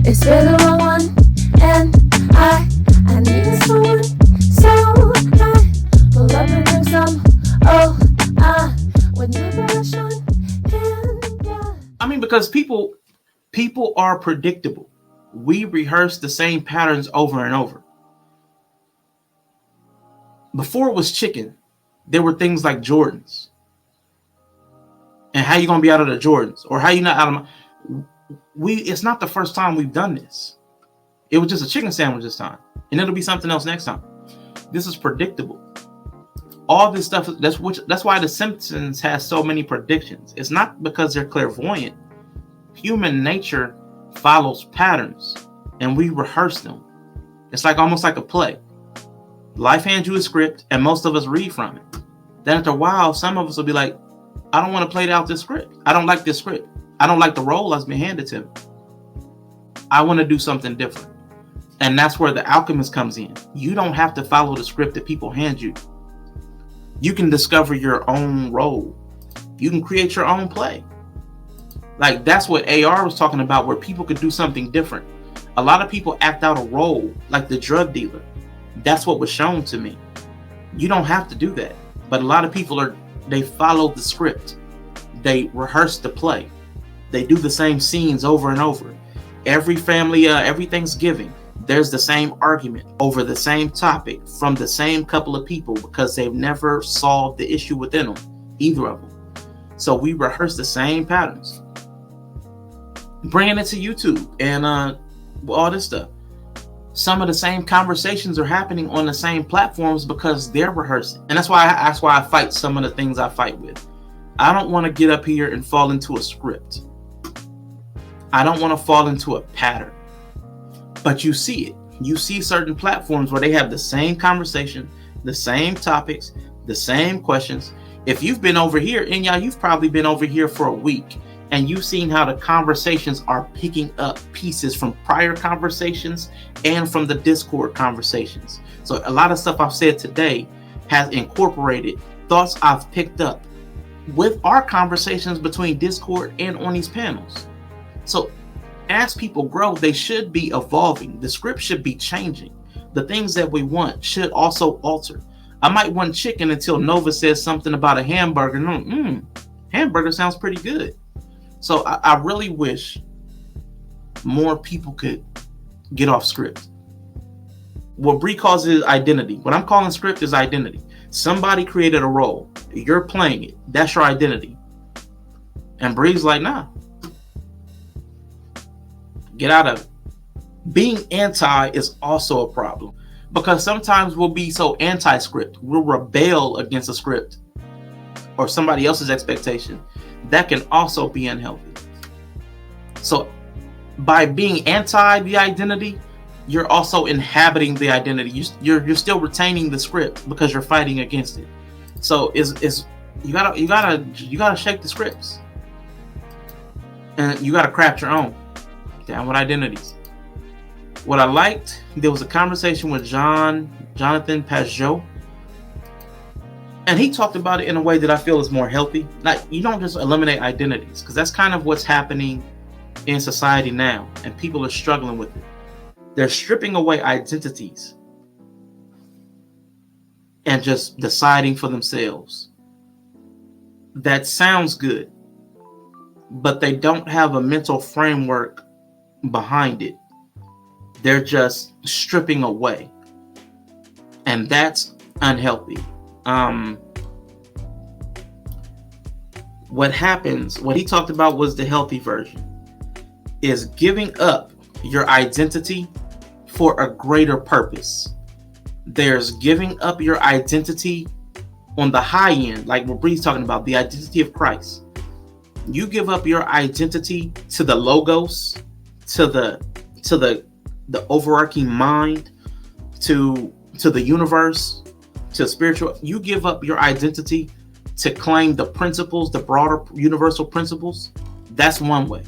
It's been a wrong one, and I need someone, so I pull up and bring some. Oh, I would never shun him. I mean, because people are predictable. We rehearse the same patterns over and over. Before it was chicken, there were things like Jordans. And how you gonna be out of the Jordans? Or how you not out of my... It's not the first time we've done this. It was just a chicken sandwich this time. And it'll be something else next time. This is predictable. All this stuff, that's why The Simpsons has so many predictions. It's not because they're clairvoyant. Human nature follows patterns, and we rehearse them. It's like almost like a play. Life hands you a script, and most of us read from it. Then after a while, some of us will be like, I don't want to play out this script. I don't like this script. I don't like the role that's been handed to me. I want to do something different. And that's where the alchemist comes in. You don't have to follow the script that people hand you. You can discover your own role. You can create your own play. Like that's what AR was talking about, where people could do something different. A lot of people act out a role like the drug dealer. That's what was shown to me. You don't have to do that. But a lot of people they follow the script. They rehearse the play. They do the same scenes over and over. Every family, every Thanksgiving, there's the same argument over the same topic from the same couple of people because they've never solved the issue within them, either of them. So we rehearse the same patterns. Bringing it to YouTube and all this stuff. Some of the same conversations are happening on the same platforms because they're rehearsing. And that's why I fight some of the things I fight with. I don't want to get up here and fall into a script. I don't want to fall into a pattern. But you see it. You see certain platforms where they have the same conversation, the same topics, the same questions. If you've been over here, and y'all, you've probably been over here for a week, and you've seen how the conversations are picking up pieces from prior conversations and from the Discord conversations. So a lot of stuff I've said today has incorporated thoughts I've picked up with our conversations between Discord and on these panels. So as people grow, they should be evolving. The script should be changing. The things that we want should also alter. I might want chicken until Nova says something about a hamburger. Hamburger sounds pretty good. So I really wish more people could get off script. What Bree calls it identity. What I'm calling script is identity. Somebody created a role. You're playing it. That's your identity. And Bree's like, nah. Get out of it. Being anti is also a problem. Because sometimes we'll be so anti-script. We'll rebel against a script or somebody else's expectation. That can also be unhealthy. So by being anti the identity, you're also inhabiting the identity. You're still retaining the script because you're fighting against it. So you gotta shake the scripts. And you gotta craft your own. Down with identities. What I liked, there was a conversation with Jonathan Pajot. And he talked about it in a way that I feel is more healthy. Like, you don't just eliminate identities, because that's kind of what's happening in society now, and people are struggling with it. They're stripping away identities and just deciding for themselves. That sounds good, but they don't have a mental framework behind it. They're just stripping away, and that's unhealthy. What happens, what he talked about was the healthy version, is giving up your identity for a greater purpose. There's giving up your identity on the high end, like what Bree's talking about, the identity of Christ. You give up your identity to the logos, to the overarching mind, to the universe, to spiritual. You give up your identity to claim the principles, the broader universal principles. That's one way.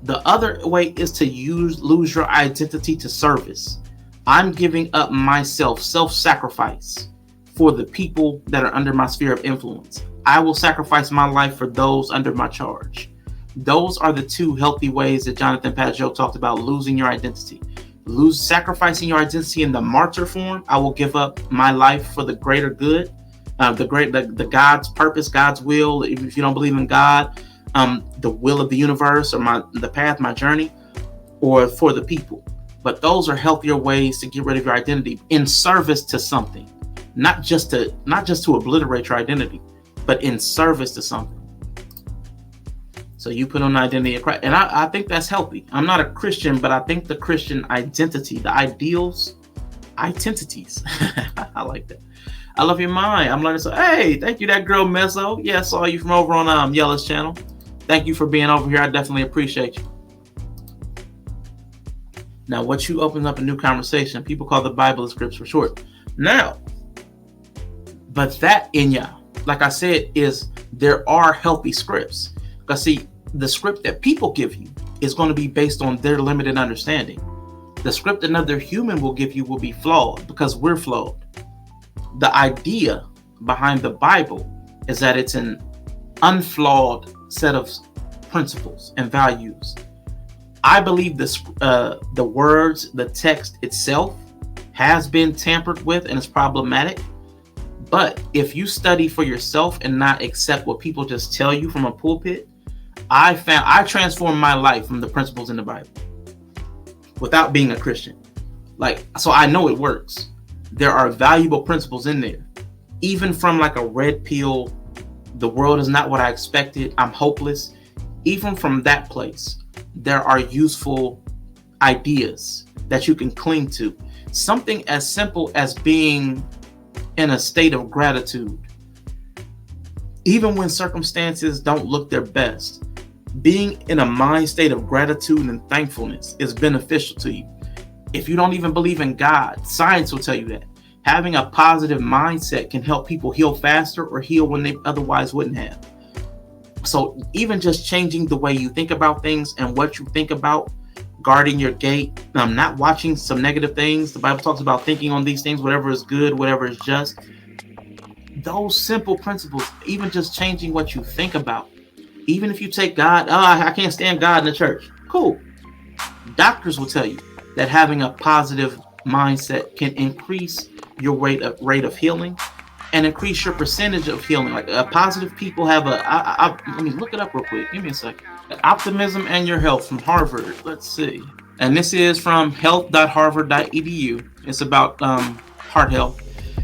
The other way is to lose your identity to service. I'm giving up myself, self-sacrifice for the people that are under my sphere of influence. I will sacrifice my life for those under my charge. Those are the two healthy ways that Jonathan Pageau talked about losing your identity. Sacrificing your identity in the martyr form. I will give up my life for the greater good, the God's purpose, God's will. If you don't believe in God, the will of the universe, or the path, my journey, or for the people. But those are healthier ways to get rid of your identity in service to something, not just to obliterate your identity, but in service to something. So you put on the identity of Christ. And I think that's healthy. I'm not a Christian, but I think the Christian identity, the ideals, identities. I like that. I love your mind. I'm learning. So, hey, thank you, that girl Mezzo. Yeah, I saw you from over on Yella's channel. Thank you for being over here. I definitely appreciate you. Now, what you open up a new conversation. People call the Bible the scripts for short. Now, but that like I said, there are healthy scripts. Because see, the script that people give you is going to be based on their limited understanding. The script another human will give you will be flawed because we're flawed. The idea behind the Bible is that it's an unflawed set of principles and values. I believe the words, the text itself has been tampered with and is problematic. But if you study for yourself and not accept what people just tell you from a pulpit, I transformed my life from the principles in the Bible without being a Christian. So I know it works. There are valuable principles in there. Even from like a red pill, the world is not what I expected, I'm hopeless. Even from that place, there are useful ideas that you can cling to. Something as simple as being in a state of gratitude. Even when circumstances don't look their best, being in a mind state of gratitude and thankfulness is beneficial to you. If you don't even believe in God, science will tell you that. Having a positive mindset can help people heal faster or heal when they otherwise wouldn't have. So even just changing the way you think about things and what you think about, guarding your gate, not watching some negative things. The Bible talks about thinking on these things, whatever is good, whatever is just. Those simple principles, even just changing what you think about. Even if you take God, I can't stand God in the church. Cool. Doctors will tell you that having a positive mindset can increase your rate of healing and increase your percentage of healing. Like positive people have let me look it up real quick. Give me a second. Optimism and Your Health from Harvard. Let's see. And this is from health.harvard.edu. It's about heart health.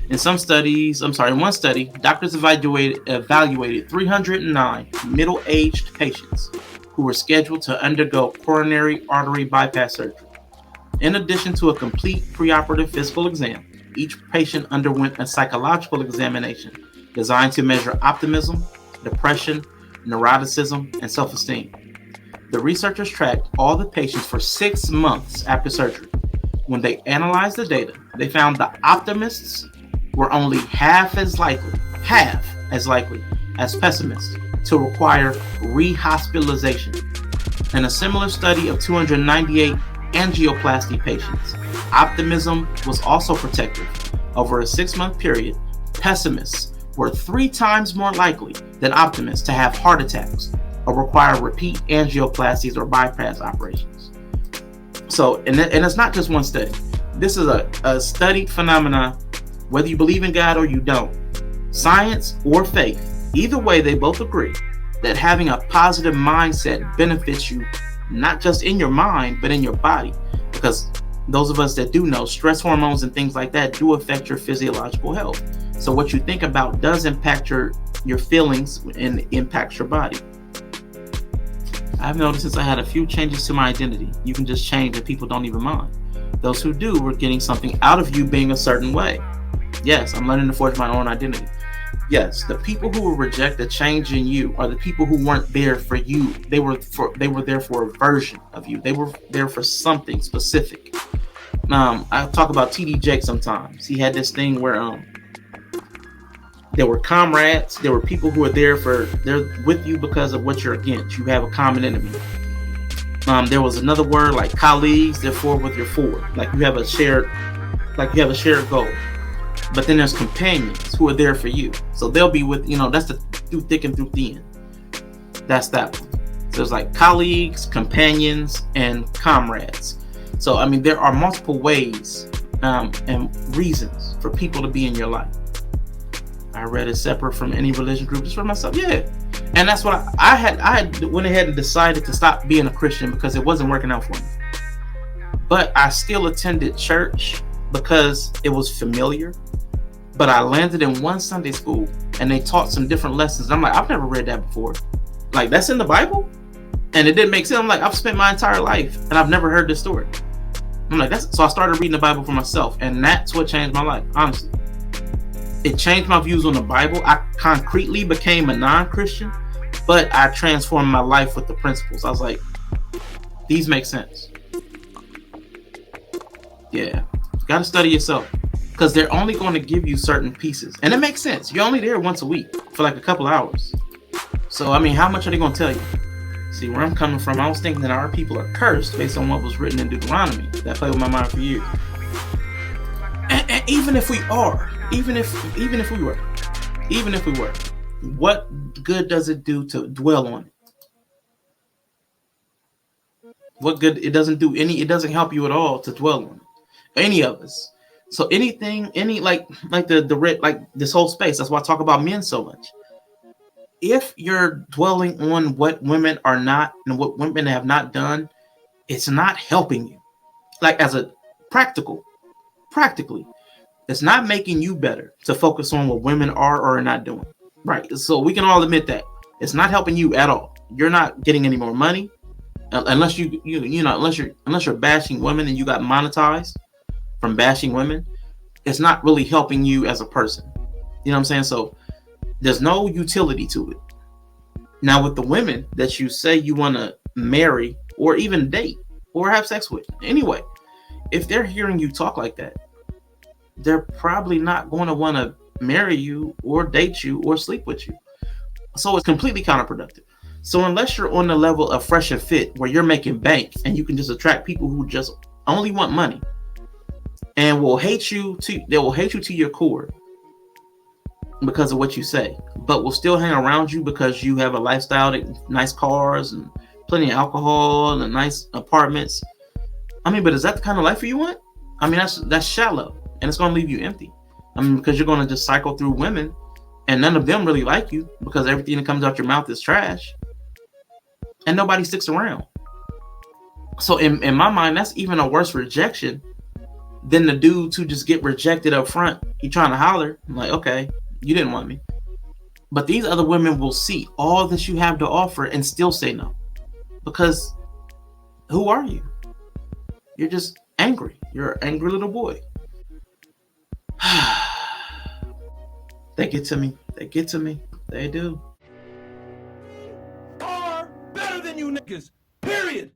In one study, doctors evaluated 309 middle-aged patients who were scheduled to undergo coronary artery bypass surgery. In addition to a complete preoperative physical exam, each patient underwent a psychological examination designed to measure optimism, depression, neuroticism, and self-esteem. The researchers tracked all the patients for 6 months after surgery. When they analyzed the data, they found the optimists were only half as likely as pessimists to require rehospitalization. In a similar study of 298 angioplasty patients, optimism was also protective. Over a 6-month period, pessimists were 3 times more likely than optimists to have heart attacks or require repeat angioplasties or bypass operations. So, and it's not just one study. This is a studied phenomenon, whether you believe in God or you don't. Science or faith, either way, they both agree that having a positive mindset benefits you, not just in your mind, but in your body. Because those of us that do know, stress hormones and things like that do affect your physiological health. So what you think about does impact your feelings and impacts your body. I've noticed since I had a few changes to my identity, you can just change and people don't even mind. Those who do were getting something out of you being a certain way. Yes, I'm learning to forge my own identity. Yes, the people who will reject the change in you are the people who weren't there for you. They were there for a version of you. They were there for something specific. I talk about TD Jakes sometimes. He had this thing where there were comrades. There were people who are they're with you because of what you're against. You have a common enemy. There was another word like colleagues. They're for what you're for. Like you have a shared goal. But then there's companions who are there for you. So they'll be with, that's the through thick and through thin. That's that one. There's like colleagues, companions, and comrades. So I mean, there are multiple ways and reasons for people to be in your life. I read it separate from any religion group, just for myself. Yeah, and that's what I had went ahead and decided to stop being a Christian because it wasn't working out for me. But I still attended church because it was familiar. But I landed in one Sunday school and they taught some different lessons. I'm like, I've never read that before. Like, that's in the Bible? And it didn't make sense. I'm like, I've spent my entire life and I've never heard this story. I'm like, so I started reading the Bible for myself, and that's what changed my life, honestly. It changed my views on the Bible. I concretely became a non-Christian, but I transformed my life with the principles. I was like, these make sense. Yeah, you got to study yourself because they're only going to give you certain pieces. And it makes sense. You're only there once a week for like a couple hours. So, I mean, how much are they going to tell you? See, where I'm coming from, I was thinking that our people are cursed based on what was written in Deuteronomy. That played with my mind for years. And even if we are, even if we were, what good does it do to dwell on it? What good? It doesn't do any. It doesn't help you at all to dwell on it. Any of us. So anything, like this whole space. That's why I talk about men so much. If you're dwelling on what women are not and what women have not done, it's not helping you. Like as a practically, it's not making you better to focus on what women are or are not doing. Right. So we can all admit that it's not helping you at all. You're not getting any more money unless unless you're bashing women and you got monetized from bashing women. It's not really helping you as a person. You know what I'm saying? So there's no utility to it. Now with the women that you say you want to marry or even date or have sex with, anyway, if they're hearing you talk like that, they're probably not going to want to marry you or date you or sleep with you. So it's completely counterproductive. So unless you're on the level of Fresh and Fit where you're making bank and you can just attract people who just only want money and will hate you to your core because of what you say, but will still hang around you because you have a lifestyle, nice cars and plenty of alcohol and nice apartments. I mean, but is that the kind of life you want? I mean, that's shallow and it's going to leave you empty. I mean, because you're going to just cycle through women and none of them really like you because everything that comes out your mouth is trash and nobody sticks around. So in my mind, that's even a worse rejection than the dudes who just get rejected up front. You trying to holler. I'm like, okay, you didn't want me. But these other women will see all that you have to offer and still say no. Because who are you? You're just angry. You're an angry little boy. They get to me. They do. Are better than you niggas. Period.